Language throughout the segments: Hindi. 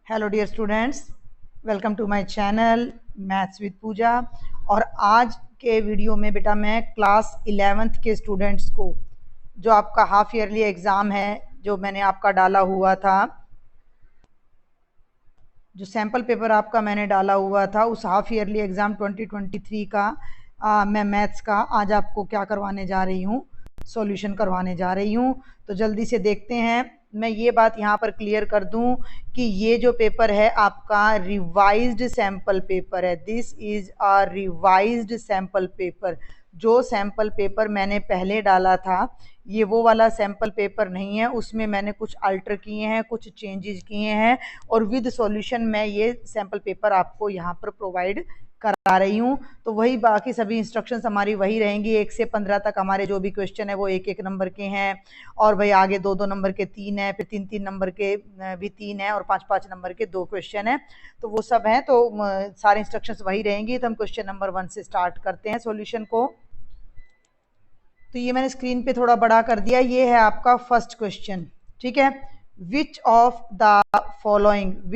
Hello dear students, welcome to my channel maths with Pooja. और आज के वीडियो में बेटा मैं क्लास 11th के स्टूडेंट्स को जो आपका हाफ ईयरली एग्ज़ाम है, जो मैंने आपका डाला हुआ था, जो सैम्पल पेपर आपका मैंने डाला हुआ था, उस हाफ ईयरली एग्ज़ाम 2023 का मैं मैथ्स का आज आपको क्या करवाने जा रही हूँ, सॉल्यूशन करवाने जा रही हूँ। तो जल्दी से देखते हैं। मैं ये बात यहाँ पर क्लियर कर दूँ कि ये जो पेपर है आपका रिवाइज्ड सैम्पल पेपर है। This is a revised sample paper. जो सैम्पल पेपर मैंने पहले डाला था ये वो वाला सैम्पल पेपर नहीं है, उसमें मैंने कुछ अल्टर किए हैं, कुछ चेंजेस किए हैं और विद सॉल्यूशन मैं ये सैम्पल पेपर आपको यहाँ पर प्रोवाइड करा रही हूँ। तो वही बाकी सभी इंस्ट्रक्शंस हमारी वही रहेंगी। 1 से 15 तक हमारे जो भी क्वेश्चन है वो 1-1 नंबर के हैं, और भाई आगे 2-2 नंबर के 3 है, फिर 3-3 नंबर के भी 3 है, और 5-5 नंबर के 2 क्वेश्चन है। तो वो सब हैं, तो सारे इंस्ट्रक्शंस वही रहेंगी। तो हम क्वेश्चन नंबर 1 से स्टार्ट करते हैं सॉल्यूशन को। तो ये मैंने स्क्रीन पे थोड़ा बड़ा कर दिया। ये है आपका फर्स्ट क्वेश्चन, ठीक है। Which of the following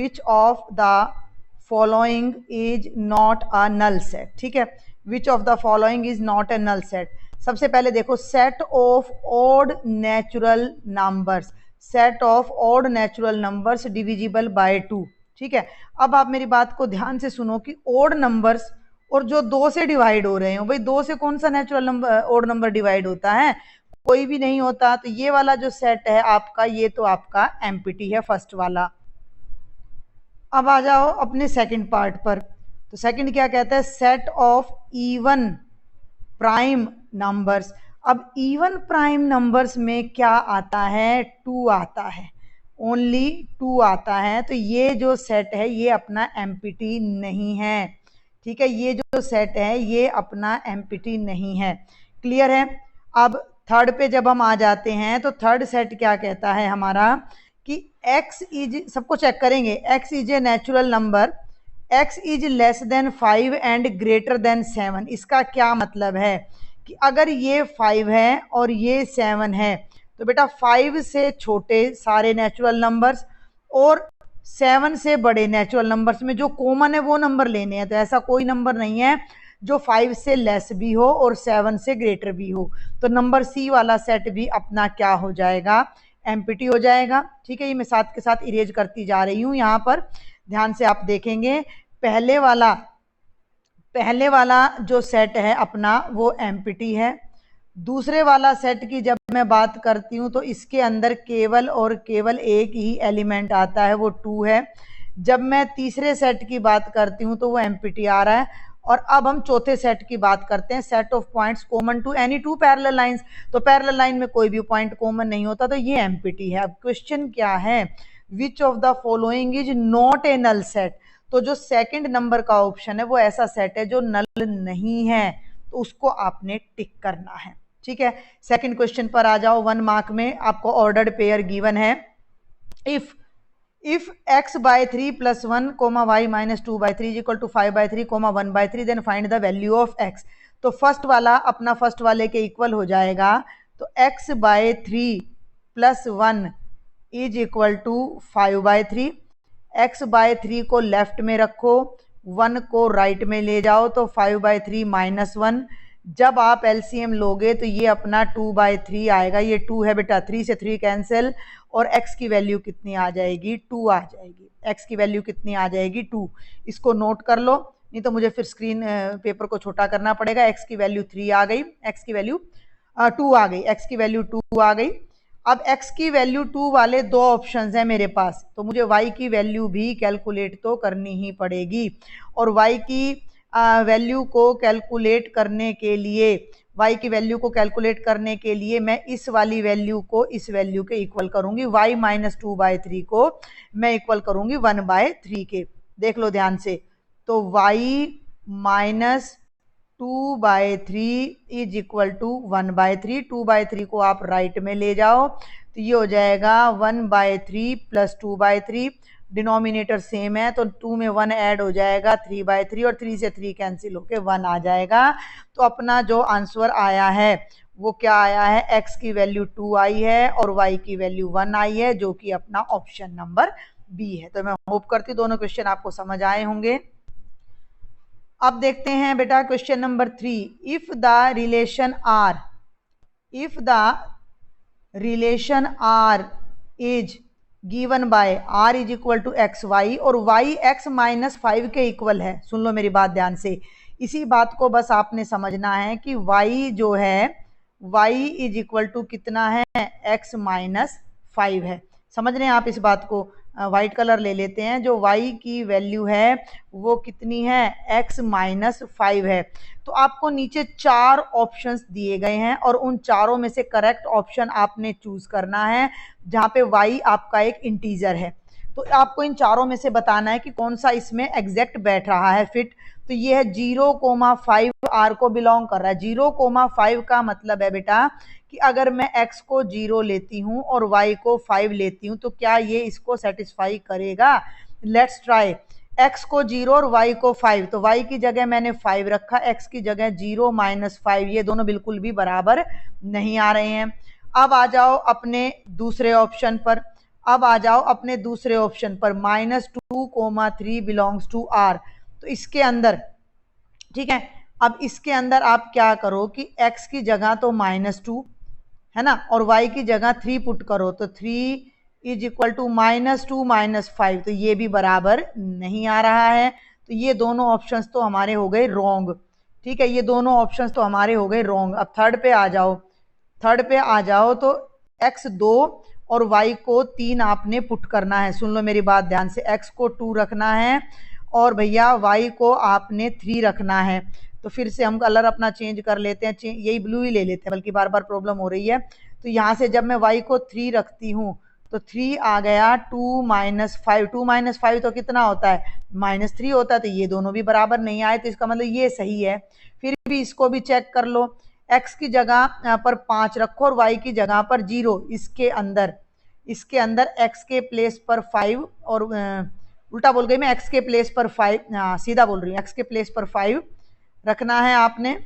is not a null set, ठीक है। Which of the following is not a null set. सबसे पहले देखो, set of odd natural numbers, set of odd natural numbers divisible by 2, ठीक है। अब आप मेरी बात को ध्यान से सुनो कि ऑड नंबर्स और जो 2 से डिवाइड हो रहे हो, भाई 2 से कौन सा natural number odd number divide होता है? कोई भी नहीं होता। तो ये वाला जो सेट है आपका, ये तो आपका एम्प्टी है, फर्स्ट वाला। अब आ जाओ अपने सेकंड पार्ट पर। तो सेकंड क्या कहता है? Set of even prime numbers. अब इवन प्राइम नंबर्स में क्या आता है? 2 आता है, ओनली 2 आता है। तो ये जो सेट है ये अपना एम्प्टी नहीं है, ठीक है। ये जो सेट है ये अपना एम्प्टी नहीं है। क्लियर है? अब थर्ड पे जब हम आ जाते हैं तो थर्ड सेट क्या कहता है हमारा कि x इज, सबको चेक करेंगे, x is a natural number, x is less then 5 and greater than 7। इसका क्या मतलब है कि अगर ये 5 है और ये 7 है तो बेटा 5 से छोटे सारे नेचुरल नंबर्स और 7 से बड़े नेचुरल नंबर्स में जो कॉमन है वो नंबर लेने हैं। तो ऐसा कोई नंबर नहीं है जो 5 से लेस भी हो और 7 से ग्रेटर भी हो। तो नंबर सी वाला सेट भी अपना क्या हो जाएगा? एम्प्टी हो जाएगा, ठीक है। ये मैं साथ के साथ इरेज करती जा रही हूँ। यहाँ पर ध्यान से आप देखेंगे, पहले वाला जो सेट है अपना वो एम्प्टी है। दूसरे वाला सेट की जब मैं बात करती हूँ तो इसके अंदर केवल और केवल एक ही एलिमेंट आता है, वो 2 है। जब मैं तीसरे सेट की बात करती हूँ तो वो एम्प्टी आ रहा है। और अब हम चौथे सेट की बात करते हैं, set of points common to any 2 parallel lines. तो पैरेलल लाइन में कोई भी पॉइंट कॉमन नहीं होता, तो ये एम्प्टी है। अब क्वेश्चन क्या है? Which of the following is not a null set. तो जो सेकंड नंबर का ऑप्शन है वो ऐसा सेट है जो नल नहीं है, तो उसको आपने टिक करना है, ठीक है। सेकंड क्वेश्चन पर आ जाओ। 1 मार्क में आपको ऑर्डर्ड पेयर गिवन है। if x by 3 plus 1 comma y minus 2 by 3 is equal to 5 by 3 comma 1 by 3 then find the value of x। तो फर्स्ट वाला अपना फर्स्ट वाले के इक्वल हो जाएगा। तो x by 3 plus 1 is equal to 5 by 3। x by 3 को लेफ्ट में रखो, 1 को राइट में ले जाओ, तो 5 by 3 माइनस 1। जब आप एलसीएम लोगे तो ये अपना 2 by 3 आएगा। ये 2 है बेटा, 3 से 3 कैंसिल, और x की वैल्यू कितनी आ जाएगी? 2 आ जाएगी। x की वैल्यू कितनी आ जाएगी? 2। इसको नोट कर लो, नहीं तो मुझे फिर स्क्रीन पेपर को छोटा करना पड़ेगा। x की वैल्यू 3 आ गई, x की वैल्यू 2 आ गई, x की वैल्यू 2 आ गई। अब x की वैल्यू 2 वाले 2 ऑप्शंस हैं मेरे पास, तो मुझे y की वैल्यू भी कैलकुलेट तो करनी ही पड़ेगी। और y की वैल्यू को कैलकुलेट करने के लिए, y की वैल्यू को कैलकुलेट करने के लिए मैं इस वाली वैल्यू को इस वैल्यू के इक्वल करूंगी। y माइनस 2 बाई 3 को मैं इक्वल करूंगी 1 बाय 3 के। देख लो ध्यान से, तो y minus 2 by 3 is equal to 1 by 3। 2 by 3 को आप राइट में ले जाओ तो ये हो जाएगा 1 by 3 plus 2 by 3। Denominator same है तो 2 में 1 ऐड हो जाएगा 3/3 और 3 से 3 कैंसिल होके 1 आ जाएगा। तो अपना जो आंसर आया है वो क्या आया है, x की वैल्यू 2 आई है और y की वैल्यू 1 आई है, जो कि अपना ऑप्शन नंबर बी है। तो मैं होप करती हूँ दोनों क्वेश्चन आपको समझ आए होंगे। अब देखते हैं बेटा question number 3। If the relation R is given by r is equal to x y और y x माइनस 5 के इक्वल है। सुन लो मेरी बात ध्यान से, इसी बात को बस आपने समझना है कि y जो है y इज इक्वल टू कितना है, x माइनस 5 है। समझ रहे हैं आप इस बात को? वाइट कलर ले लेते हैं। जो y की वैल्यू है वो कितनी है, x माइनस 5 है। तो आपको नीचे 4 ऑप्शंस दिए गए हैं और उन चारों में से करेक्ट ऑप्शन आपने चूज करना है, जहां पे y आपका एक इंटीजर है। तो आपको इन चारों में से बताना है कि कौन सा इसमें एग्जैक्ट बैठ रहा है, फिट। तो ये है 0,5 r को बिलोंग कर रहा है। 0,5 का मतलब है बेटा कि अगर मैं x को 0 लेती हूं और y को 5 लेती हूं तो क्या ये इसको सेटिस्फाई करेगा? Let's try. x को 0 और y को 5, तो y की जगह मैंने 5 रखा, x की जगह 0 माइनस 5, ये दोनों बिल्कुल भी बराबर नहीं आ रहे हैं। अब आ जाओ अपने दूसरे ऑप्शन पर, -2,3 बिलोंग्स टू r। तो इसके अंदर, ठीक है, अब इसके अंदर आप क्या करो कि x की जगह तो -2 है ना, और y की जगह 3 पुट करो, तो 3 इज इक्वल टू -2 माइनस 5, तो ये भी बराबर नहीं आ रहा है। तो ये दोनों ऑप्शंस तो हमारे हो गए रॉन्ग। ठीक है, ये दोनों ऑप्शंस तो हमारे हो गए रॉन्ग। अब थर्ड पे आ जाओ तो x 2 और y को 3 आपने पुट करना है। सुन लो मेरी बात ध्यान से, x को 2 रखना है और भैया y को आपने 3 रखना है। तो फिर से हम कलर अपना चेंज कर लेते हैं, यही ब्लू ही ले लेते हैं, बल्कि बार बार प्रॉब्लम हो रही है। तो यहाँ से जब मैं y को 3 रखती हूँ तो 3 आ गया, 2 माइनस 5 तो कितना होता है, -3 होता है। तो ये दोनों भी बराबर नहीं आए, तो इसका मतलब ये सही है। फिर भी इसको भी चेक कर लो, x की जगह पर 5 रखो और y की जगह पर 0। इसके अंदर x के प्लेस पर 5 और उल्टा बोल गई मैं, x के प्लेस पर 5, सीधा बोल रही हूँ, x के प्लेस पर 5 रखना है आपने।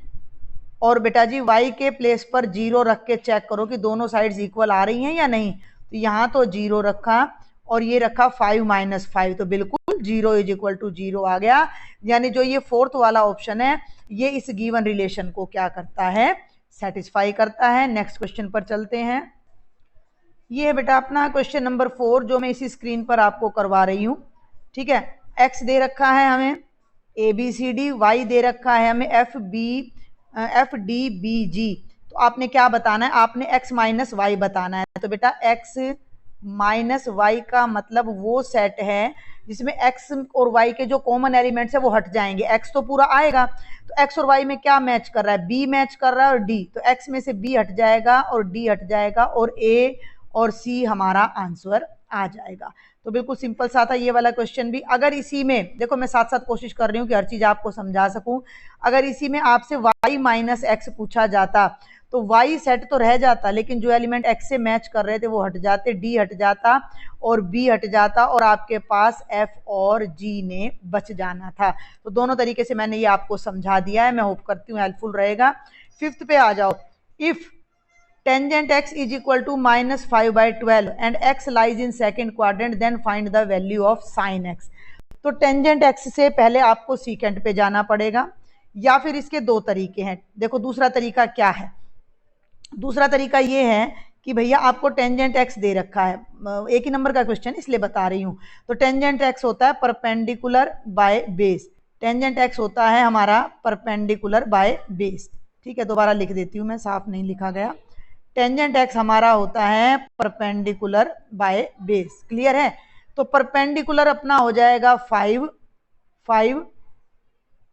और बेटा जी y के प्लेस पर 0 रख के चेक करो कि दोनों साइड्स इक्वल आ रही हैं या नहीं। तो यहाँ तो 0 रखा और ये रखा 5 माइनस 5, तो बिल्कुल 0 इज इक्वल टू 0 आ गया। यानी जो ये फोर्थ वाला ऑप्शन है ये इस गिवन रिलेशन को क्या करता है, सेटिस्फाई करता है। नेक्स्ट क्वेश्चन पर चलते हैं। ये है बेटा अपना क्वेश्चन नंबर 4 जो मैं इसी स्क्रीन पर आपको करवा रही हूँ। ठीक है, x दे रखा है हमें ABCD, y दे रखा है हमें FDBG। तो आपने क्या बताना है, आपने x माइनस वाई बताना है। तो बेटा x माइनस वाई का मतलब वो सेट है जिसमें x और y के जो कॉमन एलिमेंट्स है वो हट जाएंगे। x तो पूरा आएगा, तो x और y में क्या मैच कर रहा है, b मैच कर रहा है और d, तो x में से b हट जाएगा और d हट जाएगा और a और c हमारा आंसर आ जाएगा। तो बिल्कुल सिंपल सा था ये वाला क्वेश्चन भी। अगर इसी में देखो, मैं साथ साथ कोशिश कर रही हूँ कि हर चीज आपको समझा सकूं। अगर इसी में आपसे y माइनस एक्स पूछा जाता तो y सेट तो रह जाता, लेकिन जो एलिमेंट x से मैच कर रहे थे वो हट जाते, d हट जाता और b हट जाता और आपके पास f और g ने बच जाना था। तो दोनों तरीके से मैंने ये आपको समझा दिया है, मैं होप करती हूँ हेल्पफुल रहेगा। फिफ्थ पे आ जाओ। If tangent x is equal to -5/12 and x lies in second quadrant, then find the value of sin x। तो टेंजेंट x से पहले आपको सीकेंट पे जाना पड़ेगा, या फिर इसके दो तरीके हैं। देखो दूसरा तरीका क्या है, दूसरा तरीका ये है कि भैया आपको टेंजेंट x दे रखा है, एक ही नंबर का क्वेश्चन इसलिए बता रही हूँ। तो टेंजेंट x होता है perpendicular by base, tangent x होता है हमारा परपेंडिकुलर बाय बेस। ठीक है, दोबारा लिख देती हूँ मैं, साफ नहीं लिखा गया। टेंजेंट x हमारा होता है परपेंडिकुलर बाय बेस, क्लियर है। तो परपेंडिकुलर अपना हो जाएगा 5,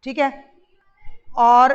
ठीक है, और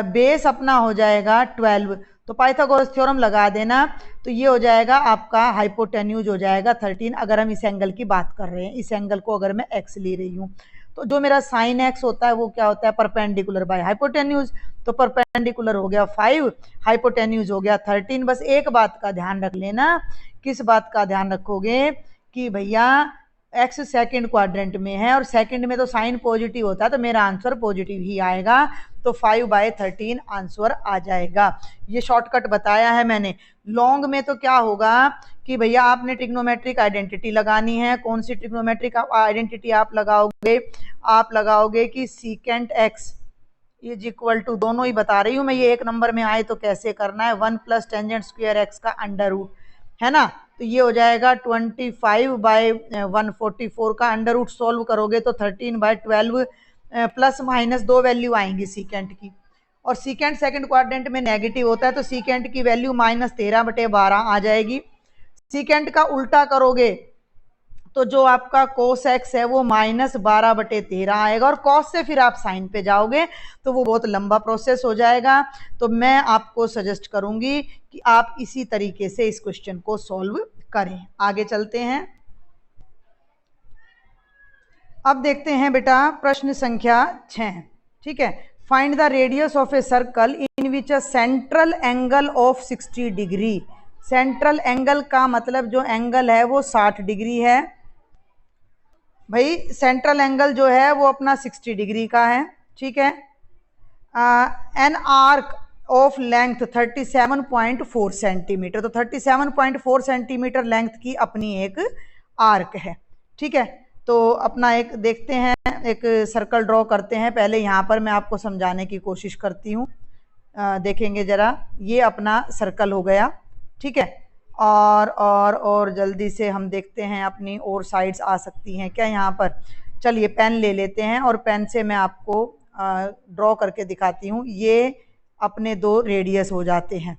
बेस अपना हो जाएगा 12। तो पाइथागोरस थ्योरम लगा देना, तो ये हो जाएगा आपका हाइपोटेन्यूज हो जाएगा 13। अगर हम इस एंगल की बात कर रहे हैं, इस एंगल को अगर मैं x ले रही हूँ, तो जो मेरा साइन x होता है वो क्या होता है, परपेंडिकुलर बाय हाइपोटेन्यूज। तो परपेंडिकुलर हो गया 5, हाइपोटेन्यूज हो गया 13। बस एक बात का ध्यान रख लेना, किस बात का ध्यान रखोगे कि भैया एक्स सेकंड क्वाड्रेंट में है और सेकंड में तो साइन पॉजिटिव होता है, तो मेरा आंसर पॉजिटिव ही आएगा, तो 5/13 आंसर आ जाएगा। ये शॉर्टकट बताया है मैंने। लॉन्ग में तो क्या होगा कि भैया आपने ट्रिग्नोमेट्रिक आइडेंटिटी लगानी है। कौन सी ट्रिग्नोमेट्रिक आइडेंटिटी आप लगाओगे कि secant x is equal to, दोनों ही बता रही हूँ मैं, ये एक नंबर में आए तो कैसे करना है, 1 + टेंजेंट स्क्वायर एक्स का अंडर रूट, है ना। तो ये हो जाएगा 25/144 का अंडर रूट सॉल्व करोगे तो 13/12 प्लस माइनस 2 वैल्यू आएंगी सीकेंट की, और सीकेंट सेकंड क्वाड्रेंट में नेगेटिव होता है तो सीकेंट की वैल्यू -13/12 आ जाएगी। सीकेंट का उल्टा करोगे तो जो आपका कोस एक्स है वो -12/13 आएगा, और कॉस से फिर आप साइन पे जाओगे तो वो बहुत लंबा प्रोसेस हो जाएगा। तो मैं आपको सजेस्ट करूंगी कि आप इसी तरीके से इस क्वेश्चन को सॉल्व करें। आगे चलते हैं। अब देखते हैं बेटा प्रश्न संख्या 6। ठीक है, find the radius of a circle in which a central angle of 60 degree. Central angle का मतलब जो एंगल है वो 60 डिग्री है। भाई सेंट्रल एंगल जो है वो अपना 60 डिग्री का है। ठीक है, an arc of length 37.4 centimetre, तो 37.4 सेंटीमीटर लेंथ की अपनी एक आर्क है। ठीक है, तो अपना एक देखते हैं, एक सर्कल ड्रॉ करते हैं। पहले यहाँ पर मैं आपको समझाने की कोशिश करती हूँ, देखेंगे जरा। ये अपना सर्कल हो गया। ठीक है, और जल्दी से हम देखते हैं अपनी और साइड्स आ सकती हैं क्या यहाँ पर। चलिए पेन ले लेते हैं और पेन से मैं आपको ड्रॉ करके दिखाती हूँ। ये अपने 2 रेडियस हो जाते हैं।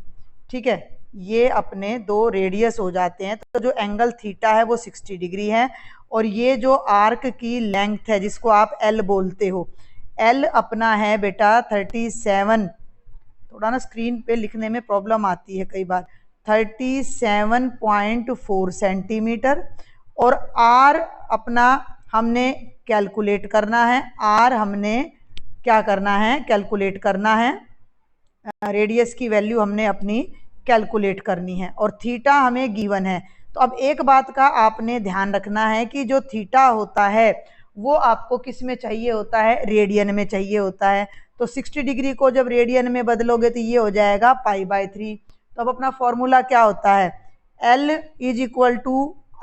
ठीक है, ये अपने 2 रेडियस हो जाते हैं। तो जो एंगल थीटा है वो 60 डिग्री है, और ये जो आर्क की लेंथ है जिसको आप एल बोलते हो, एल अपना है बेटा 37, थोड़ा ना स्क्रीन पे लिखने में प्रॉब्लम आती है कई बार, 37.4 सेंटीमीटर, और आर अपना हमने कैलकुलेट करना है। आर हमने क्या करना है, कैलकुलेट करना है। रेडियस की वैल्यू हमने अपनी कैलकुलेट करनी है, और थीटा हमें गिवन है। तो अब एक बात का आपने ध्यान रखना है कि जो थीटा होता है वो आपको किस में चाहिए होता है, रेडियन में चाहिए होता है। तो 60 डिग्री को जब रेडियन में बदलोगे तो ये हो जाएगा π/3। तो अब अपना फॉर्मूला क्या होता है, L =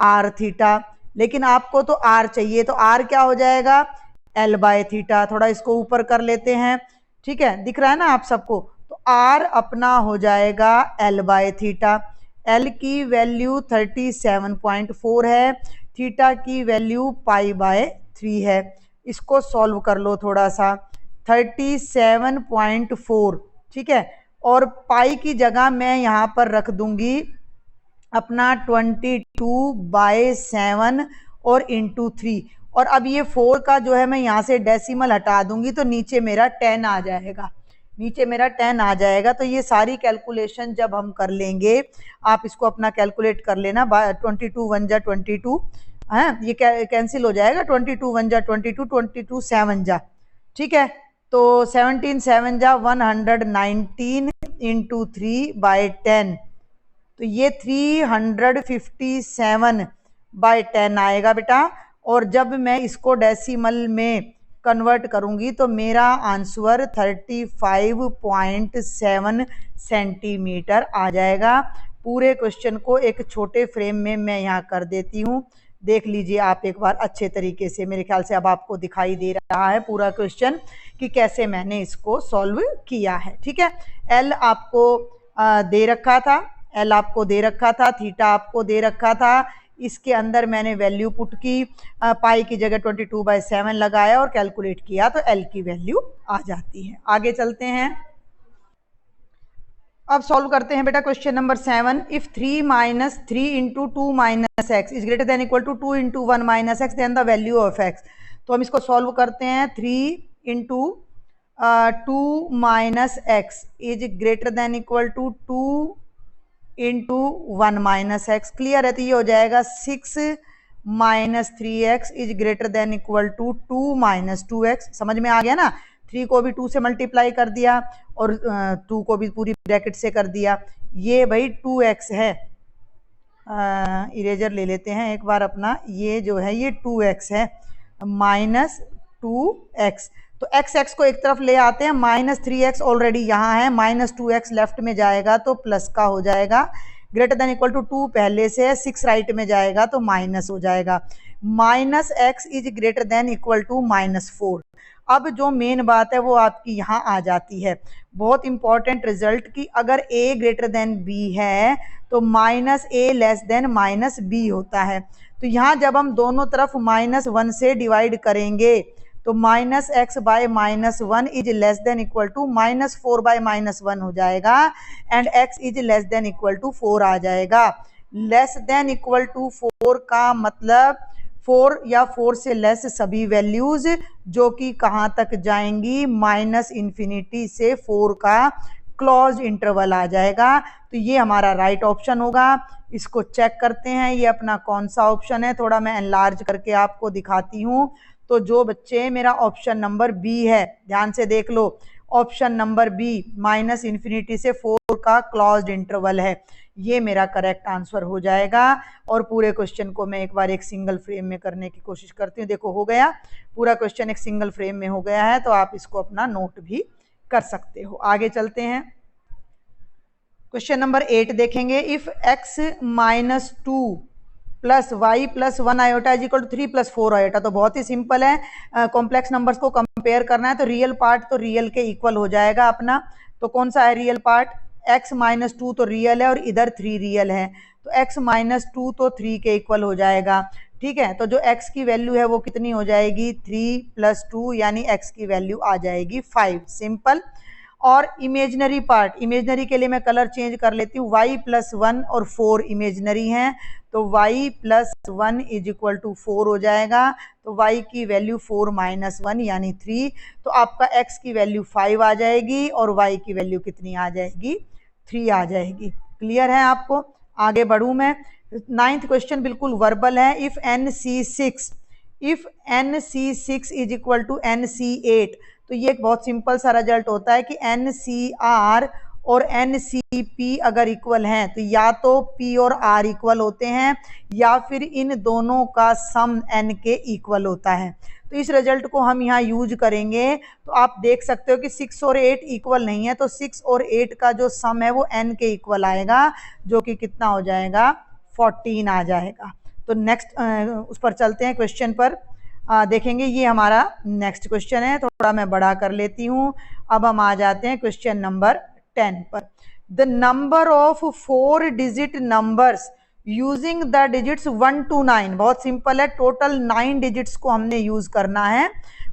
r थीटा, लेकिन आपको तो r चाहिए, तो r क्या हो जाएगा, L/थीटा। थोड़ा इसको ऊपर कर लेते हैं। ठीक है, दिख रहा है ना आप सबको। तो r अपना हो जाएगा L/थीटा। L की वैल्यू 37.4 है, थीटा की वैल्यू π/3 है। इसको सॉल्व कर लो थोड़ा सा, 37.4। ठीक है, और पाई की जगह मैं यहाँ पर रख दूंगी अपना 22/7 और इंटू 3, और अब ये 4 का जो है मैं यहाँ से डेसिमल हटा दूंगी तो नीचे मेरा 10 आ जाएगा, नीचे मेरा 10 आ जाएगा। तो ये सारी कैलकुलेशन जब हम कर लेंगे, आप इसको अपना कैलकुलेट कर लेना, 22 1 जा 22 है, ये कैंसिल हो जाएगा, 22 1 जा 22, 22 7 जा। ठीक है, तो 17 7 जा 119 इंटू 3/10, तो ये 357/10 आएगा बेटा। और जब मैं इसको डेसिमल में कन्वर्ट करूंगी तो मेरा आंसर 35.7 सेंटीमीटर आ जाएगा। पूरे क्वेश्चन को एक छोटे फ्रेम में मैं यहाँ कर देती हूँ, देख लीजिए आप एक बार अच्छे तरीके से। मेरे ख्याल से अब आपको दिखाई दे रहा है पूरा क्वेश्चन कि कैसे मैंने इसको सॉल्व किया है। ठीक है, एल आपको दे रखा था, एल आपको दे रखा था, थीटा आपको दे रखा था, इसके अंदर मैंने वैल्यू पुट की, पाई की जगह 22/7 लगाया और कैलकुलेट किया तो एल की वैल्यू आ जाती है। आगे चलते हैं, अब सॉल्व करते हैं बेटा question number 7। If 3 - 3 × 2 - x is greater than equal to 2 × 1 - x then the value of x। तो हम इसको सॉल्व करते हैं। 3 × 2 - x is greater than equal to 2 × 1 - x। Clear है, तो ये हो जाएगा 6 - 3x is greater than equal to 2 - 2x। समझ में आ गया ना, 3 को भी 2 से मल्टीप्लाई कर दिया और 2 को भी पूरी ब्रैकेट से कर दिया। ये भाई 2x है, इरेजर ले लेते हैं एक बार अपना। ये जो है ये 2x है, -2x, तो x को एक तरफ ले आते हैं, -3x ऑलरेडी यहाँ है, -2x लेफ्ट में जाएगा तो प्लस का हो जाएगा, ग्रेटर देन इक्वल टू 2 पहले से है, 6 राइट में जाएगा तो माइनस हो जाएगा, -x is greater than equal to -4। अब जो मेन बात है वो आपकी यहाँ आ जाती है, बहुत इंपॉर्टेंट रिजल्ट की, अगर a ग्रेटर देन b है तो -a लेस देन -b होता है। तो यहाँ जब हम दोनों तरफ -1 से डिवाइड करेंगे तो -x by -1 is less than equal to -4 by -1 हो जाएगा, and x is less than equal to 4 आ जाएगा। लेस देन इक्वल टू 4 का मतलब 4 या 4 से लेस सभी वैल्यूज जो कि कहाँ तक जाएंगी, -∞ से 4 का क्लोज इंटरवल आ जाएगा। तो ये हमारा राइट ऑप्शन होगा। इसको चेक करते हैं ये अपना कौन सा ऑप्शन है, थोड़ा मैं एनलार्ज करके आपको दिखाती हूँ। तो जो बच्चे मेरा ऑप्शन नंबर बी है, ध्यान से देख लो, ऑप्शन नंबर बी -∞ से 4 का क्लोज्ड इंटरवल है, ये मेरा करेक्ट आंसर हो जाएगा। और पूरे क्वेश्चन को मैं एक बार एक सिंगल फ्रेम में करने की कोशिश करती हूँ। देखो हो गया, पूरा क्वेश्चन एक सिंगल फ्रेम में हो गया है, तो आप इसको अपना नोट भी कर सकते हो। आगे चलते हैं, क्वेश्चन नंबर 8 देखेंगे। If x -2 plus y plus 1 iota is equal to 3 + 4 iota, तो बहुत ही सिंपल है, कॉम्प्लेक्स नंबर्स को कंपेयर करना है, तो रियल पार्ट तो रियल के इक्वल हो जाएगा अपना। तो कौन सा है रियल पार्ट, x -2 तो रियल है और इधर 3 रियल है, तो x -2 तो 3 के इक्वल हो जाएगा। ठीक है, तो जो x की वैल्यू है वो कितनी हो जाएगी, 3 + 2 यानी x की वैल्यू आ जाएगी 5, सिंपल। और इमेजनरी पार्ट, इमेजनरी के लिए मैं कलर चेंज कर लेती हूँ, y + 1 और 4 इमेजनरी हैं, तो y + 1 इज इक्वल टू 4 हो जाएगा। तो y की वैल्यू 4 - 1 यानी 3, तो आपका x की वैल्यू 5 आ जाएगी और y की वैल्यू कितनी आ जाएगी, 3 आ जाएगी। क्लियर है आपको? आगे बढ़ूँ मैं। 9th क्वेश्चन बिल्कुल वर्बल है। If NC6 is equal to NC8, तो ये एक बहुत सिंपल सा रिजल्ट होता है कि NCR और NCP अगर इक्वल हैं तो या तो P और R इक्वल होते हैं या फिर इन दोनों का सम N के इक्वल होता है। तो इस रिजल्ट को हम यहाँ यूज करेंगे। तो आप देख सकते हो कि 6 और 8 इक्वल नहीं है, तो 6 और 8 का जो सम है वो N के इक्वल आएगा, जो कि कितना हो जाएगा, 14 आ जाएगा। तो नेक्स्ट उस पर चलते हैं, क्वेश्चन पर देखेंगे। ये हमारा नेक्स्ट क्वेश्चन है, थोड़ा मैं बड़ा कर लेती हूँ। अब हम आ जाते हैं क्वेश्चन नंबर 10 पर। The number of 4 digit numbers using the digits 1 to 9, बहुत सिंपल है, टोटल 9 डिजिट्स को हमने यूज करना है,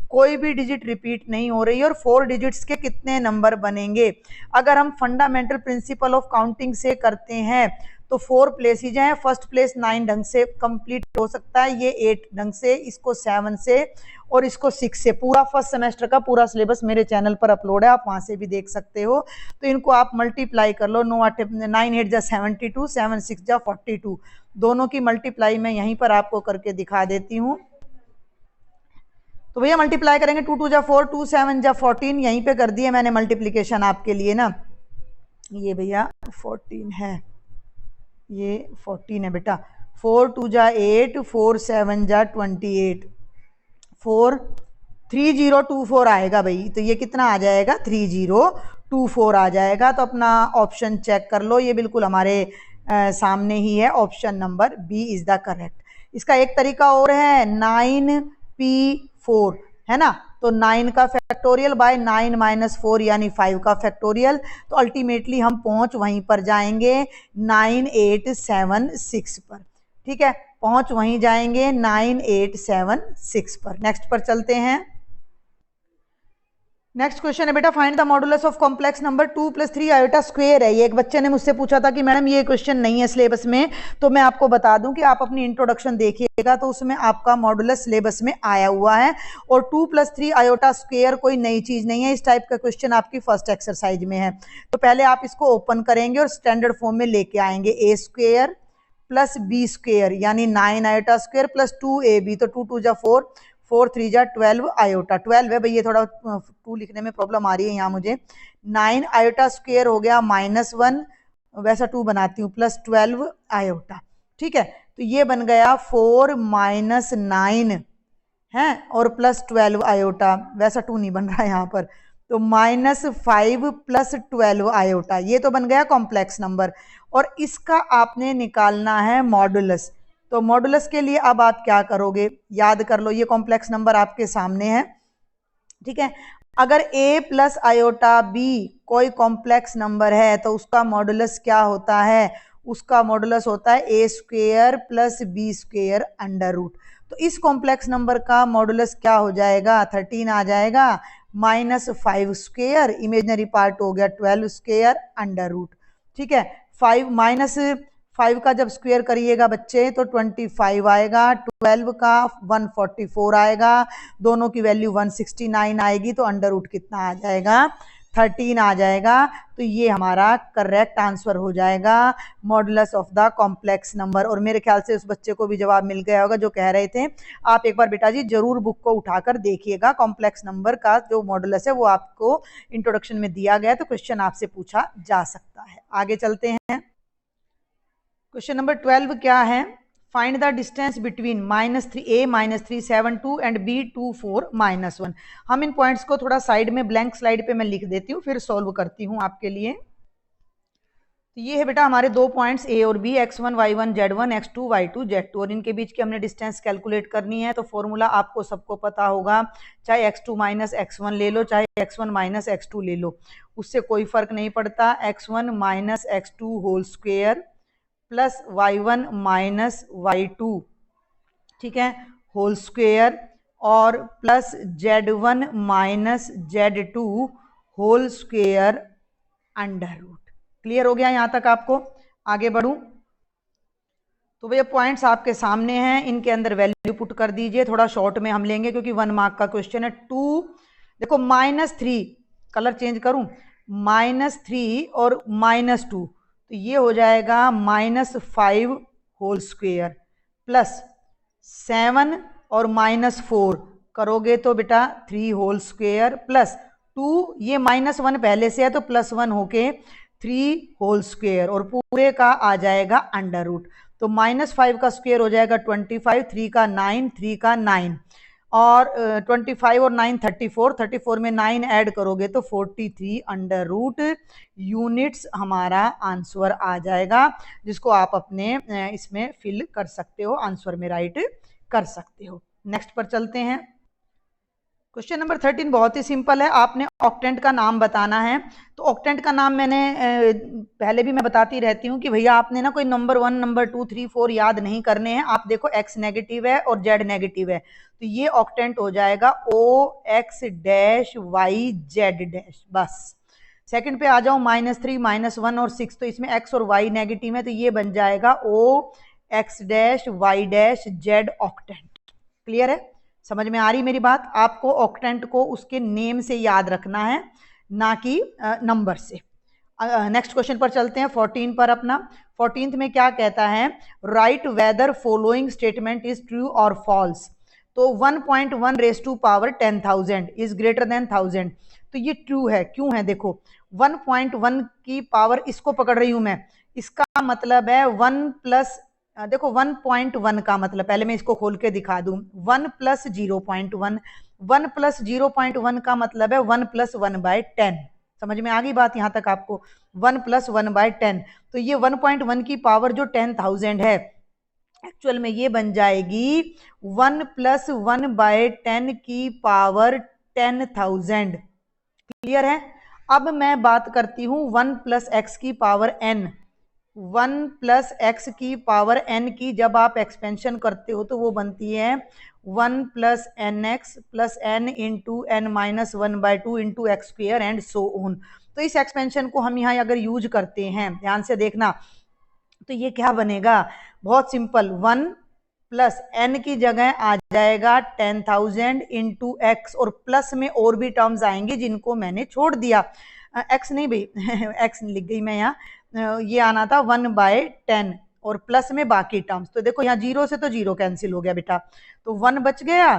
कोई भी डिजिट रिपीट नहीं हो रही है। और 4 डिजिट्स के कितने नंबर बनेंगे, अगर हम फंडामेंटल प्रिंसिपल ऑफ काउंटिंग से करते हैं तो 4 प्लेसेज हैं। फर्स्ट प्लेस 9 ढंग से कंप्लीट हो सकता है, ये 8 ढंग से, इसको 7 से और इसको 6 से। पूरा फर्स्ट सेमेस्टर का पूरा सिलेबस मेरे चैनल पर अपलोड है, आप वहां से भी देख सकते हो। तो इनको आप मल्टीप्लाई कर लो, 9 8 जा 72, 7 6 जा 42, दोनों की मल्टीप्लाई मैं यहीं पर आपको करके दिखा देती हूँ। तो भैया मल्टीप्लाई करेंगे, 2 2 जा 4, 2 7 जा 14, यहीं पे कर दिए मैंने मल्टीप्लीकेशन आपके लिए ना। ये भैया 14 है, ये 14 है बेटा, 4 2 जा 8, 4 7 जा 28, 4 3024 आएगा भाई। तो ये कितना आ जाएगा, 3024 आ जाएगा। तो अपना ऑप्शन चेक कर लो, ये बिल्कुल हमारे सामने ही है, option number B is the correct. इसका एक तरीका और है, 9p4 है ना, तो 9 का फैक्टोरियल बाय 9 - 4 यानी 5 का फैक्टोरियल। तो अल्टीमेटली हम पहुंच वहीं पर जाएंगे 9876 पर। ठीक है, पहुंच वहीं जाएंगे 9876 पर। नेक्स्ट पर चलते हैं। नेक्स्ट क्वेश्चन है बेटा, find the modulus of complex number 2 + 3 iota square है। ये एक बच्चे ने मुझसे पूछा था कि मैडम ये क्वेश्चन नहीं है सिलेबस में, तो मैं आपको बता दूं कि आप अपनी इंट्रोडक्शन देखिएगा तो उसमें आपका मॉडुलस सिलेबस में आया हुआ है। और 2 + 3 आयोटा स्क्वायर कोई नई चीज नहीं है, इस टाइप का क्वेश्चन आपकी फर्स्ट एक्सरसाइज में है। तो पहले आप इसको ओपन करेंगे और स्टैंडर्ड फॉर्म में लेके आएंगे, a² + b² यानी 9 आयोटा स्क्वायर + 2ab, तो 2 2 जा 4, 4 3 जा 12 आयोटा, 12 है भाई, ये थोड़ा 2 लिखने में प्रॉब्लम आ रही है यहाँ मुझे। 9 आयोटा स्क्वायर हो गया -1, वैसा 2 बनाती हूँ, +12 आयोटा। ठीक है, तो ये बन गया 4 माइनस 9 है और प्लस 12 आयोटा, वैसा 2 नहीं बन रहा है यहाँ पर, तो -5 प्लस 12 आयोटा, ये तो बन गया कॉम्प्लेक्स नंबर। और इसका आपने निकालना है मॉडुलस। तो मॉडुलस के लिए अब आप क्या करोगे, याद कर लो, ये कॉम्प्लेक्स नंबर आपके सामने है, ठीक है। अगर a प्लस आयोटा b कोई कॉम्प्लेक्स नंबर है तो उसका मॉडुलस क्या होता है, उसका मॉडुलस होता है a square plus b square under root. तो इस कॉम्प्लेक्स नंबर का मॉडुलस क्या हो जाएगा, 13 आ जाएगा, -5 स्क्वेयर, इमेजिनरी पार्ट हो गया 12 स्क्वेयर अंडर रूट, ठीक है। 5 का जब स्क्वायर करिएगा बच्चे तो 25 आएगा, 12 का 144 आएगा, दोनों की वैल्यू 169 आएगी, तो अंडर रूट कितना आ जाएगा, 13 आ जाएगा। तो ये हमारा करेक्ट आंसर हो जाएगा, modulus of the complex number. और मेरे ख्याल से उस बच्चे को भी जवाब मिल गया होगा जो कह रहे थे। आप एक बार बेटा जी जरूर बुक को उठाकर देखिएगा, कॉम्प्लेक्स नंबर का जो मॉडुलस है वो आपको इंट्रोडक्शन में दिया गया है, तो क्वेश्चन आपसे पूछा जा सकता है। आगे चलते हैं, क्वेश्चन नंबर 12 क्या है, find the distance between -3a -372 and b24 -1। हम इन पॉइंट्स को थोड़ा साइड में ब्लैंक स्लाइड पे मैं लिख देती हूँ, फिर सॉल्व करती हूँ आपके लिए। तो ये है बेटा हमारे दो पॉइंट्स a और b, x1 y1 z1 x2 y2 z2, और इनके बीच की हमने डिस्टेंस कैलकुलेट करनी है। तो फॉर्मूला आपको सबको पता होगा, चाहे x2 माइनस x1 ले लो, चाहे x1 माइनस x2 ले लो, उससे कोई फर्क नहीं पड़ता। x1 minus x2 whole square plus y1 minus y2, ठीक है, होल स्क्वेयर, और plus z1 minus z2 whole square under root. Clear हो गया यहाँ तक आपको? आगे बढ़ूं तो भैया पॉइंट्स आपके सामने हैं, इनके अंदर वैल्यू पुट कर दीजिए। थोड़ा शॉर्ट में हम लेंगे क्योंकि 1 मार्क का क्वेश्चन है। 2 देखो -3, कलर चेंज करूं, -3 और -2, तो ये हो जाएगा -5 होल स्क्वेयर प्लस 7 और -4 करोगे तो बेटा 3 होल स्क्वेयर प्लस 2, ये -1 पहले से है तो +1 होके 3 होल स्क्वेयर, और पूरे का आ जाएगा अंडर रूट। तो -5 का स्क्वेयर हो जाएगा 25, 3 का 9, 3 का 9, और 25 और 9 34, 34 में 9 ऐड करोगे तो 43 अंडर रूट यूनिट्स हमारा आंसर आ जाएगा, जिसको आप अपने इसमें फिल कर सकते हो, आंसर में राइट कर सकते हो। नेक्स्ट पर चलते हैं, क्वेश्चन नंबर 13 बहुत ही सिंपल है। आपने ऑक्टेंट का नाम बताना है। तो ऑक्टेंट का नाम मैंने पहले भी मैं बताती रहती हूँ कि भैया आपने ना कोई नंबर 1, नंबर 2, 3, 4 याद नहीं करने हैं। आप देखो x नेगेटिव है और z नेगेटिव है, तो ये ऑक्टेंट हो जाएगा OX-YZ-, बस। सेकंड पे आ जाओ, -3, -1 और 6, तो इसमें x और y नेगेटिव है, तो ये बन जाएगा OX-Y-Z ऑक्टेंट। क्लियर है? समझ में आ रही मेरी बात? आपको ऑक्टेंट को उसके नेम से याद रखना है, ना कि नंबर से। नेक्स्ट क्वेश्चन पर चलते हैं, 14 पर अपना। 14th में क्या कहता है, write whether following statement is true और फॉल्स। तो 1.1 raise to power 10,000 is greater than 1000, तो ये ट्रू है। क्यों है? देखो 1.1 की पावर, इसको पकड़ रही हूं मैं, इसका मतलब है 1 प्लस, देखो 1.1 का मतलब, पहले मैं इसको खोल के दिखा दूं, 1 प्लस 0.1, 1 प्लस 0.1 का मतलब है 1 प्लस 1/10। समझ में आ गई बात यहां तक आपको? 1 प्लस 1/10, तो ये 1.1 की पावर जो 10,000 है, एक्चुअल में ये बन जाएगी 1 प्लस 1/10 की पावर 10,000। क्लियर है? अब मैं बात करती हूं 1 प्लस एक्स की पावर n। 1 प्लस एक्स की पावर n की जब आप एक्सपेंशन करते हो तो वो बनती है 1 plus n x plus n into n minus 1/2 into x square and so on. तो इस एक्सपेंशन को हम यहाँ अगर यूज करते हैं, ध्यान से देखना, तो ये क्या बनेगा, बहुत सिंपल, 1 प्लस n की जगह आ जाएगा 10,000 इंटू एक्स, और प्लस में और भी टर्म्स आएंगे जिनको मैंने छोड़ दिया, एक्स नहीं भाई एक्स लिख गई मैं यहाँ, ये आना था 1/10 और प्लस में बाकी टर्म्स। तो देखो यहाँ 0 से तो 0 कैंसिल हो गया बेटा, तो 1 बच गया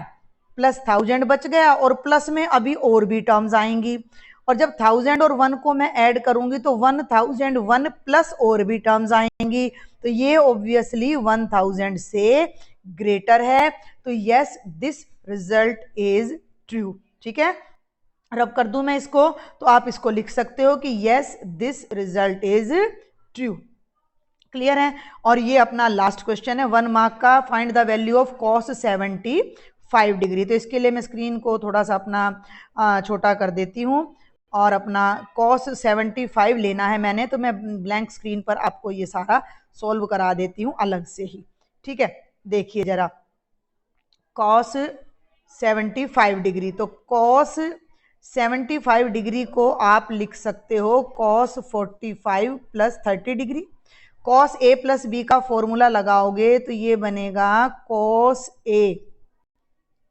प्लस 1000 बच गया, और प्लस में अभी और भी टर्म्स आएंगी, और जब 1000 और 1 को मैं ऐड करूंगी तो 1001 प्लस और भी टर्म्स आएंगी, तो ये ऑब्वियसली 1000 से ग्रेटर है। तो yes, this result is true. ठीक है, रब कर दूं मैं इसको, तो आप इसको लिख सकते हो कि yes this result is true. Clear है। और ये अपना लास्ट क्वेश्चन है 1 मार्क का, find the value of cos 75 degree. तो इसके लिए मैं स्क्रीन को थोड़ा सा अपना छोटा कर देती हूँ और अपना कॉस 75 लेना है मैंने, तो मैं ब्लैंक स्क्रीन पर आपको ये सारा सॉल्व करा देती हूँ अलग से ही। ठीक है, देखिए जरा कॉस 75 डिग्री, तो कॉस 75 डिग्री को आप लिख सकते हो cos 45 plus 30 degree. Cos A plus B का फॉर्मूला लगाओगे तो ये बनेगा कॉस ए।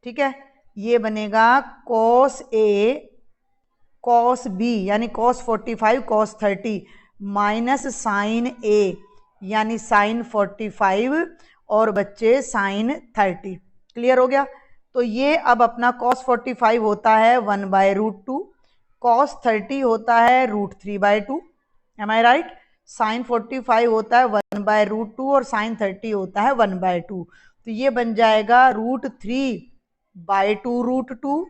ठीक है, ये बनेगा कॉस ए कॉस बी यानी कॉस 45 कॉस 30 माइनस साइन ए यानी साइन 45 और बच्चे साइन 30। क्लियर हो गया। तो ये अब अपना cos 45 होता है 1/√2, cos 30 होता है √3/2। एम आई राइट। साइन 45 होता है 1/√2 और साइन 30 होता है 1/2। तो ये बन जाएगा √3/2√2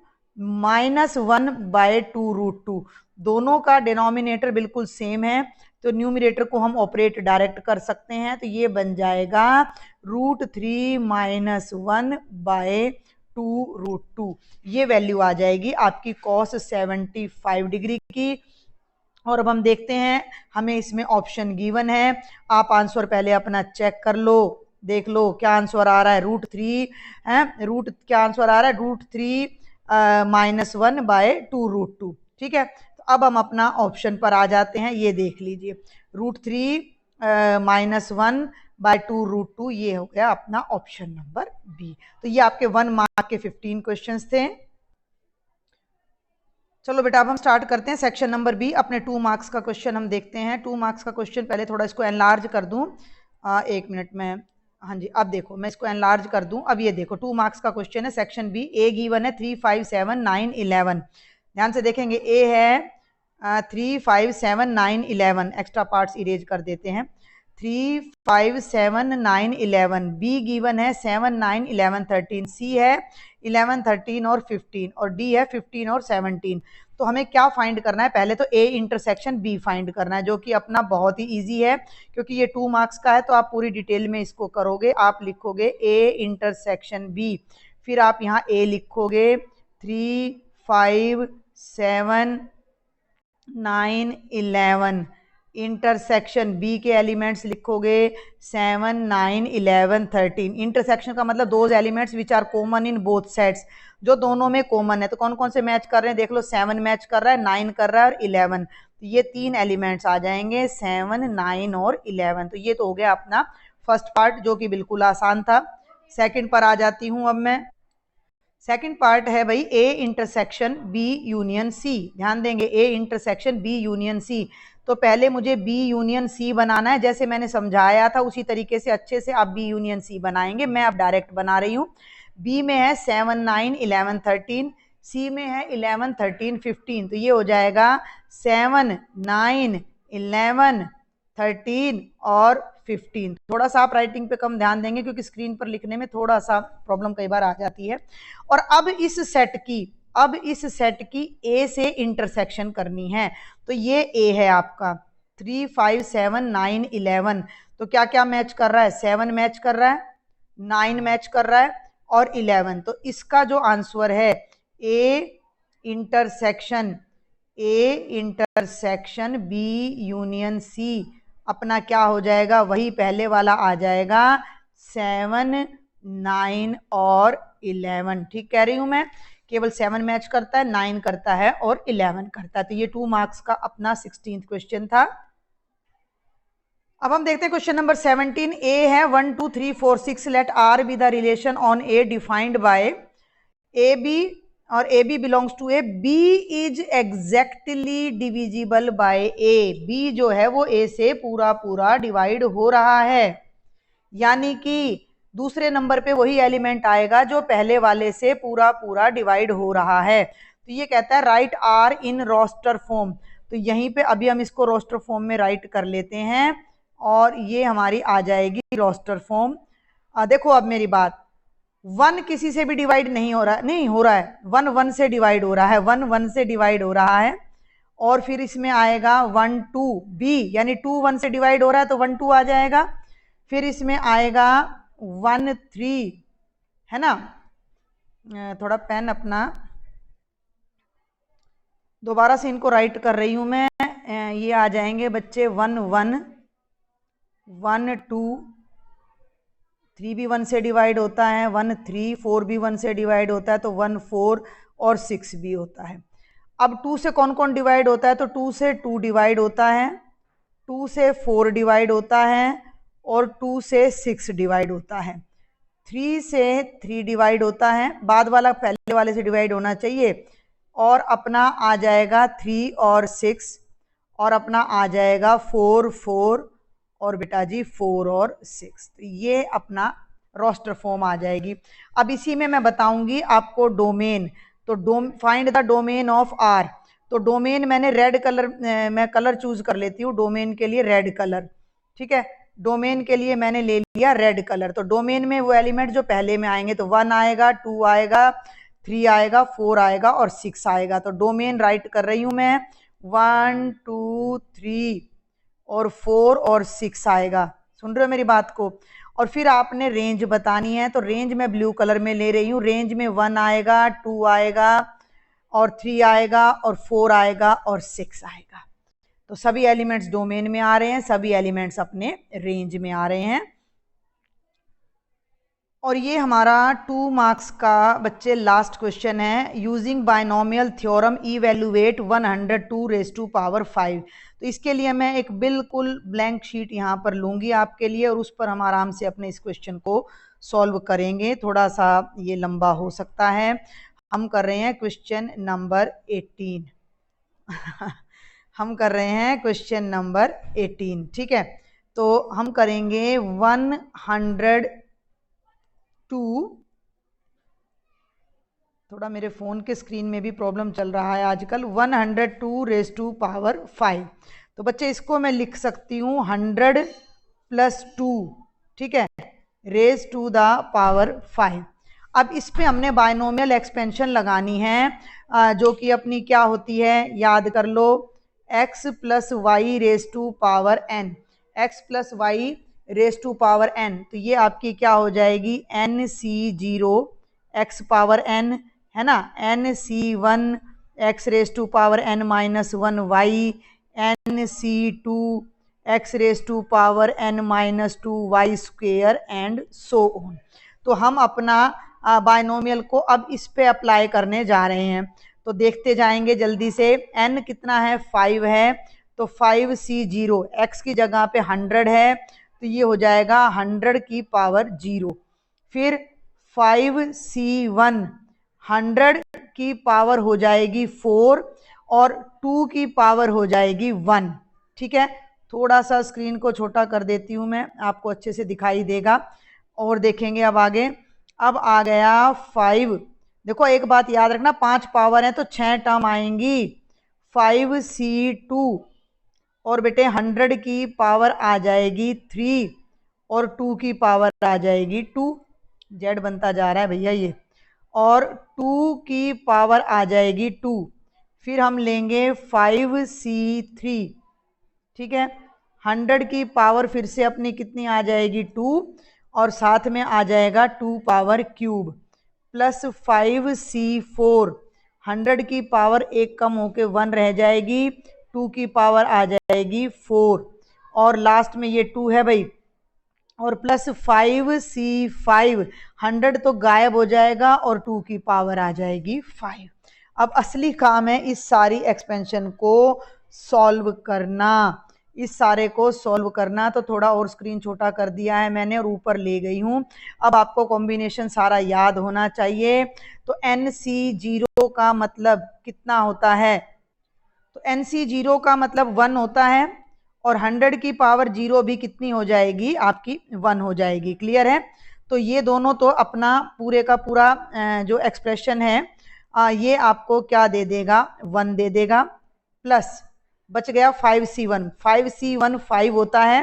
माइनस 1/2√2। दोनों का डिनोमिनेटर बिल्कुल सेम है, तो न्यूमिनेटर को हम ऑपरेट डायरेक्ट कर सकते हैं। तो ये बन जाएगा √3 - 1/2√2। ये वैल्यू आ जाएगी आपकी cos 75 डिग्री की। और अब हम देखते हैं, हमें इसमें ऑप्शन गिवन है, आप आंसर पहले अपना चेक कर लो, देख लो क्या आंसर आ रहा है। √3 है, क्या आंसर आ रहा है √3 - 1/2√2। ठीक है, तो अब हम अपना ऑप्शन पर आ जाते हैं। ये देख लीजिए √3 - 1/2√2, ये हो गया अपना ऑप्शन नंबर बी। तो ये आपके 1 मार्क के 15 क्वेश्चंस थे। चलो बेटा अब हम स्टार्ट करते हैं सेक्शन नंबर बी। अपने 2 मार्क्स का क्वेश्चन हम देखते हैं। 2 मार्क्स का क्वेश्चन, पहले थोड़ा इसको एनलार्ज कर दूं, 1 मिनट में। हाँ जी, अब देखो मैं इसको एनलार्ज कर दूं। अब ये देखो 2 मार्क्स का क्वेश्चन है, सेक्शन बी। ए गिवन है 3, 5, 7, 9, 11। ध्यान से देखेंगे, ए है 3, 5, 7, 9, 11। एक्स्ट्रा पार्ट्स इरेज कर देते हैं। 3, 5, 7, 9, 11। बी गिवन है 7, 9, 11, 13। सी है 11, 13 और 15 और डी है 15 और 17। तो हमें क्या फाइंड करना है, पहले तो ए इंटरसेक्शन बी फाइंड करना है, जो कि अपना बहुत ही इजी है क्योंकि ये 2 मार्क्स का है। तो आप पूरी डिटेल में इसको करोगे। आप लिखोगे ए इंटरसेक्शन बी, फिर आप यहाँ ए लिखोगे 3, 5, 7, 9, 11। इंटरसेक्शन बी के एलिमेंट्स लिखोगे 7, 9, 11, 13। इंटरसेक्शन का मतलब those elements which are common in both sets, जो दोनों में कॉमन है। तो कौन कौन से मैच कर रहे हैं देख लो, 7 मैच कर रहा है, 9 कर रहा है और 11। तो ये 3 एलिमेंट्स आ जाएंगे 7, 9 और 11। तो ये तो हो गया अपना फर्स्ट पार्ट, जो कि बिल्कुल आसान था। सेकंड पर आ जाती हूँ अब मैं। सेकंड पार्ट है भाई A intersection B union C. ध्यान देंगे, A intersection B union C. तो पहले मुझे बी यूनियन सी बनाना है, जैसे मैंने समझाया था उसी तरीके से अच्छे से आप बी यूनियन सी बनाएंगे। मैं अब डायरेक्ट बना रही हूँ। बी में है 7, 9, 11, 13। सी में है 11, 13, 15। तो ये हो जाएगा 7, 9, 11, 13 और 15। थोड़ा सा आप राइटिंग पे कम ध्यान देंगे क्योंकि स्क्रीन पर लिखने में थोड़ा सा प्रॉब्लम कई बार आ जाती है। और अब इस सेट की ए से इंटरसेक्शन करनी है। तो ये ए है आपका 3, 5, 7, 9, 11। तो क्या क्या मैच कर रहा है, 7 मैच कर रहा है, 9 मैच कर रहा है और 11। तो इसका जो आंसर है A intersection B union C, अपना क्या हो जाएगा, वही पहले वाला आ जाएगा 7, 9 और 11। ठीक कह रही हूं मैं, केवल 7 मैच करता है, 9 करता है और 11 करता है। तो ये 2 मार्क्स का अपना 16th क्वेश्चन था। अब हम देखते हैं क्वेश्चन नंबर 17। ए है 1, 2, 3, 4, 6। Let R be the relation on A defined by a b और a b belongs to A. B is exactly divisible by a. B जो है वो ए से पूरा पूरा डिवाइड हो रहा है, यानी कि दूसरे नंबर पे वही एलिमेंट आएगा जो पहले वाले से पूरा पूरा डिवाइड हो रहा है। तो ये कहता है write R in roster form. तो यहीं पे अभी हम इसको रोस्टर फॉर्म में राइट कर लेते हैं और ये हमारी आ जाएगी रोस्टर फॉर्म। देखो अब मेरी बात, 1 किसी से भी डिवाइड नहीं हो रहा है, 1 1 से डिवाइड हो रहा है, 1 1 से डिवाइड हो रहा है। और फिर इसमें आएगा 1 2 बी, यानी 2 1 से डिवाइड हो रहा है तो 1 2 आ जाएगा। फिर इसमें आएगा 1 3, है ना। थोड़ा पेन अपना दोबारा से इनको राइट कर रही हूं मैं। ये आ जाएंगे बच्चे 1 1 1 2, 3 भी 1 से डिवाइड होता है, 1 3, 4 भी 1 से डिवाइड होता है तो 1 4 और 6 भी होता है। अब 2 से कौन कौन डिवाइड होता है, तो 2 से 2 डिवाइड होता है, 2 से 4 डिवाइड होता है और 2 से 6 डिवाइड होता है, 3 से 3 डिवाइड होता है, बाद वाला पहले वाले से डिवाइड होना चाहिए, और अपना आ जाएगा 3 और 6, और अपना आ जाएगा 4 4 और बेटा जी 4 और 6। तो ये अपना रोस्टर फॉर्म आ जाएगी। अब इसी में मैं बताऊंगी आपको डोमेन। तो find the domain of R. तो डोमेन मैंने रेड कलर, मैं कलर चूज कर लेती हूँ डोमेन के लिए, रेड कलर, ठीक है। डोमेन के लिए मैंने ले लिया रेड कलर। तो डोमेन में वो एलिमेंट जो पहले में आएंगे, तो 1 आएगा, 2 आएगा, 3 आएगा, 4 आएगा और 6 आएगा। तो डोमेन राइट कर रही हूं मैं, 1 2 3 और 4 और 6 आएगा। सुन रहे हो मेरी बात को। और फिर आपने रेंज बतानी है, तो रेंज में ब्लू कलर में ले रही हूँ। रेंज में 1 आएगा, 2 आएगा और 3 आएगा और 4 आएगा और 6 आएगा। तो सभी एलिमेंट्स डोमेन में आ रहे हैं, सभी एलिमेंट्स अपने रेंज में आ रहे हैं। और ये हमारा 2 मार्क्स का बच्चे लास्ट क्वेश्चन है। Using binomial theorem evaluate 102⁵5। तो इसके लिए मैं एक बिल्कुल ब्लैंक शीट यहाँ पर लूँगी आपके लिए, और उस पर हम आराम से अपने इस क्वेश्चन को सॉल्व करेंगे। थोड़ा सा ये लंबा हो सकता है। हम कर रहे हैं क्वेश्चन नंबर 18 हम कर रहे हैं क्वेश्चन नंबर 18, ठीक है। तो हम करेंगे 102, थोड़ा मेरे फ़ोन के स्क्रीन में भी प्रॉब्लम चल रहा है आजकल, 102⁵5। तो बच्चे इसको मैं लिख सकती हूँ 100 + 2, ठीक है, रेज टू द पावर 5। अब इस पे हमने बायनोमियल एक्सपेंशन लगानी है, जो कि अपनी क्या होती है, याद कर लो, x + y raise to power n, x + y raise to power n। तो ये आपकी क्या हो जाएगी, nc0 x पावर n, है ना, nc1 x raise to power n - 1 y, nc2 x raise to power n - 2 y² and so on. तो हम अपना बायनोमियल को अब इस पे अप्लाई करने जा रहे हैं। तो देखते जाएंगे जल्दी से। n कितना है, 5 है, तो 5c0, x की जगह पे 100 है, तो ये हो जाएगा 100 की पावर 0। फिर 5c1, 100 की पावर हो जाएगी 4 और 2 की पावर हो जाएगी 1, ठीक है। थोड़ा सा स्क्रीन को छोटा कर देती हूँ मैं, आपको अच्छे से दिखाई देगा। और देखेंगे अब आगे। अब आ गया 5। देखो एक बात याद रखना, 5 पावर है तो 6 टर्म आएंगी, 5c2 और बेटे 100 की पावर आ जाएगी 3 और 2 की पावर आ जाएगी 2। जेड बनता जा रहा है भैया ये। और 2 की पावर आ जाएगी 2। फिर हम लेंगे 5c3, ठीक है, 100 की पावर फिर से अपनी कितनी आ जाएगी 2, और साथ में आ जाएगा 2 पावर क्यूब, प्लस 5c4, 100 की पावर एक कम होके 1 रह जाएगी, 2 की पावर आ जाएगी 4, और लास्ट में ये 2 है भाई, और प्लस 5c5, 100 तो गायब हो जाएगा और 2 की पावर आ जाएगी 5। अब असली काम है इस सारी एक्सपेंशन को सॉल्व करना, इस सारे को सॉल्व करना। तो थोड़ा और स्क्रीन छोटा कर दिया है मैंने और ऊपर ले गई हूँ। अब आपको कॉम्बिनेशन सारा याद होना चाहिए। तो NC0 का मतलब कितना होता है, तो NC0 का मतलब 1 होता है, और 100 की पावर 0 भी कितनी हो जाएगी, आपकी 1 हो जाएगी। क्लियर है। तो ये दोनों तो अपना पूरे का पूरा जो एक्सप्रेशन है ये आपको क्या दे देगा, 1 दे देगा, प्लस बच गया 5C1। 5C1 5 होता है,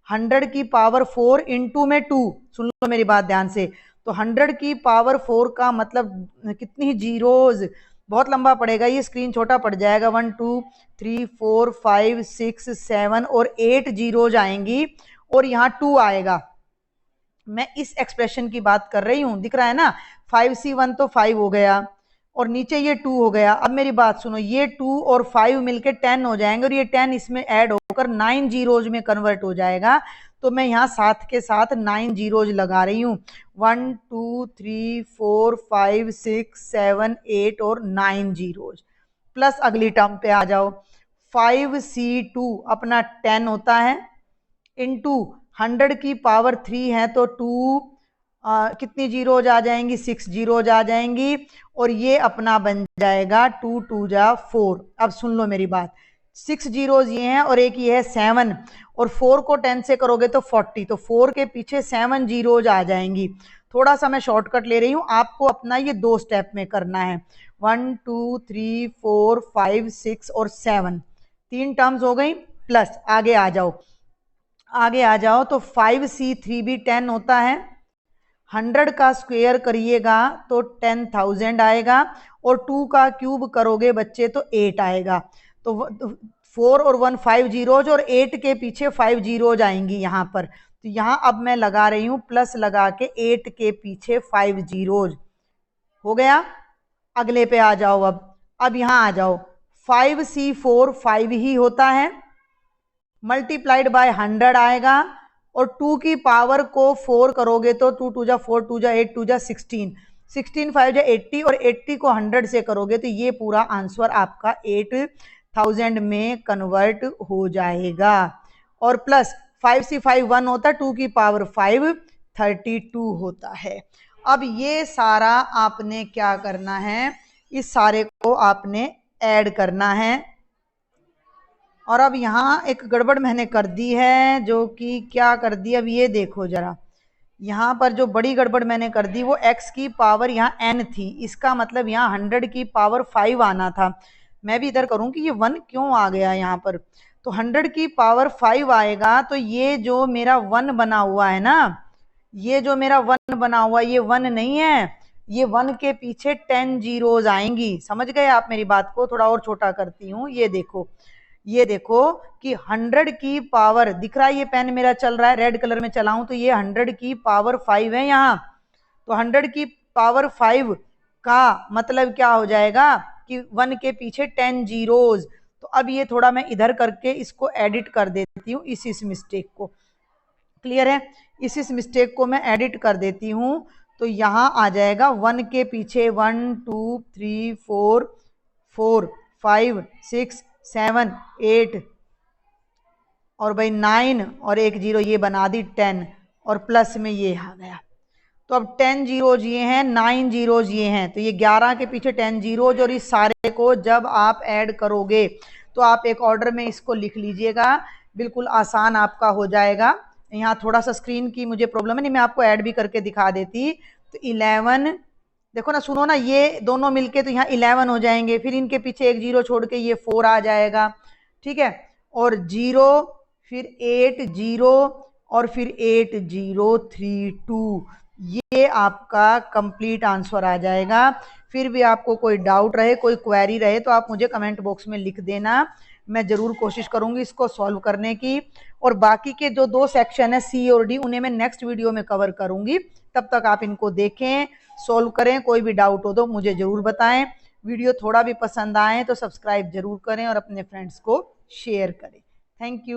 100 की पावर 4 इंटू में 2, सुन लो मेरी बात ध्यान से। तो 100 की पावर 4 का मतलब कितनी जीरोज, बहुत लंबा पड़ेगा ये, स्क्रीन छोटा पड़ जाएगा। 1 2 3 4 5 6 7 और 8 जीरोज आएंगी और यहाँ 2 आएगा। मैं इस एक्सप्रेशन की बात कर रही हूं, दिख रहा है ना। 5C1 तो 5 हो गया और नीचे ये 2 हो गया। अब मेरी बात सुनो, ये 2 और 5 मिलके 10 हो जाएंगे और ये 10 इसमें ऐड होकर 9 जीरोज में कन्वर्ट हो जाएगा। तो मैं यहाँ साथ के साथ 9 जीरोज लगा रही हूँ। 1 2 3 4 5 6 7 8 और 9 जीरोज। प्लस अगली टर्म पे आ जाओ, 5C2 अपना 10 होता है, इंटू 100 की पावर 3 है तो 2 कितनी जीरोज आ जाएंगी, 6 जीरोज आ जाएंगी और ये अपना बन जाएगा 2 2 जा 4। अब सुन लो मेरी बात, 6 जीरोज ये हैं और एक ये है 7 और 4 को 10 से करोगे तो 40, तो 4 के पीछे 7 जीरोज आ जाएंगी। थोड़ा सा मैं शॉर्टकट ले रही हूँ, आपको अपना ये 2 स्टेप में करना है। 1 2 3 4 5 6 और 7, 3 टर्म्स हो गई। प्लस आगे आ जाओ, आगे आ जाओ तो 5C3 भी 10 होता है, 100 का स्क्वायर करिएगा तो 10,000 आएगा और 2 का क्यूब करोगे बच्चे तो 8 आएगा। तो 4 और 1 5 जीरोज और 8 के पीछे 5 जीरोज आएंगी यहाँ पर। तो यहाँ अब मैं लगा रही हूँ प्लस लगा के 8 के पीछे 5 जीरोज हो गया। अगले पे आ जाओ, अब यहाँ आ जाओ, 5C4 5 ही होता है, मल्टीप्लाइड बाय 100 आएगा और 2 की पावर को 4 करोगे तो 2 2 जा 4 2 जा 8 2 जा 16, 16 5 जा 80 और 80 को 100 से करोगे तो ये पूरा आंसर आपका 8000 में कन्वर्ट हो जाएगा। और प्लस 5C5 1 होता है, 2 की पावर 5 32 होता है। अब ये सारा आपने क्या करना है, इस सारे को आपने ऐड करना है। और अब यहाँ एक गड़बड़ मैंने कर दी है, जो कि क्या कर दी, अब ये देखो जरा, यहाँ पर जो बड़ी गड़बड़ मैंने कर दी वो x की पावर यहाँ n थी, इसका मतलब यहाँ 100 की पावर 5 आना था। मैं भी इधर करूँ कि ये 1 क्यों आ गया यहाँ पर, तो 100 की पावर 5 आएगा तो ये जो मेरा 1 बना हुआ है ना, ये जो मेरा 1 बना हुआ ये 1 नहीं है, ये 1 के पीछे 10 जीरोज आएंगी। समझ गए आप मेरी बात को, थोड़ा और छोटा करती हूँ। ये देखो कि 100 की पावर, दिख रहा है ये पेन मेरा चल रहा है रेड कलर में चलाऊं तो ये 100 की पावर 5 है यहाँ। तो 100 की पावर 5 का मतलब क्या हो जाएगा कि 1 के पीछे 10 जीरोज। तो अब ये थोड़ा मैं इधर करके इसको एडिट कर देती हूँ, इस मिस्टेक को। क्लियर है, इस मिस्टेक को मैं एडिट कर देती हूँ। तो यहाँ आ जाएगा 1 के पीछे 1 2 3 4 4 5 6 7 8 और भाई 9 और एक जीरो ये बना दी 10 और प्लस में ये आ गया। तो अब 10 जीरोज ये हैं, 9 जीरोज ये हैं, तो ये 11 के पीछे 10 जीरोज। और इस सारे को जब आप ऐड करोगे तो आप एक ऑर्डर में इसको लिख लीजिएगा, बिल्कुल आसान आपका हो जाएगा। यहाँ थोड़ा सा स्क्रीन की मुझे प्रॉब्लम है, नहीं मैं आपको ऐड भी करके दिखा देती। तो 11, देखो ना, सुनो ना, ये दोनों मिलके तो यहाँ 11 हो जाएंगे, फिर इनके पीछे एक जीरो छोड़ के ये 4 आ जाएगा, ठीक है, और 0 फिर 8 0 और फिर 8 0 3 2, ये आपका कंप्लीट आंसर आ जाएगा। फिर भी आपको कोई डाउट रहे, कोई क्वेरी रहे तो आप मुझे कमेंट बॉक्स में लिख देना, मैं ज़रूर कोशिश करूंगी इसको सॉल्व करने की। और बाकी के जो 2 सेक्शन है सी और डी, उन्हें मैं नेक्स्ट वीडियो में कवर करूंगी। तब तक आप इनको देखें, सॉल्व करें, कोई भी डाउट हो तो मुझे ज़रूर बताएं। वीडियो थोड़ा भी पसंद आए तो सब्सक्राइब जरूर करें और अपने फ्रेंड्स को शेयर करें। Thank you.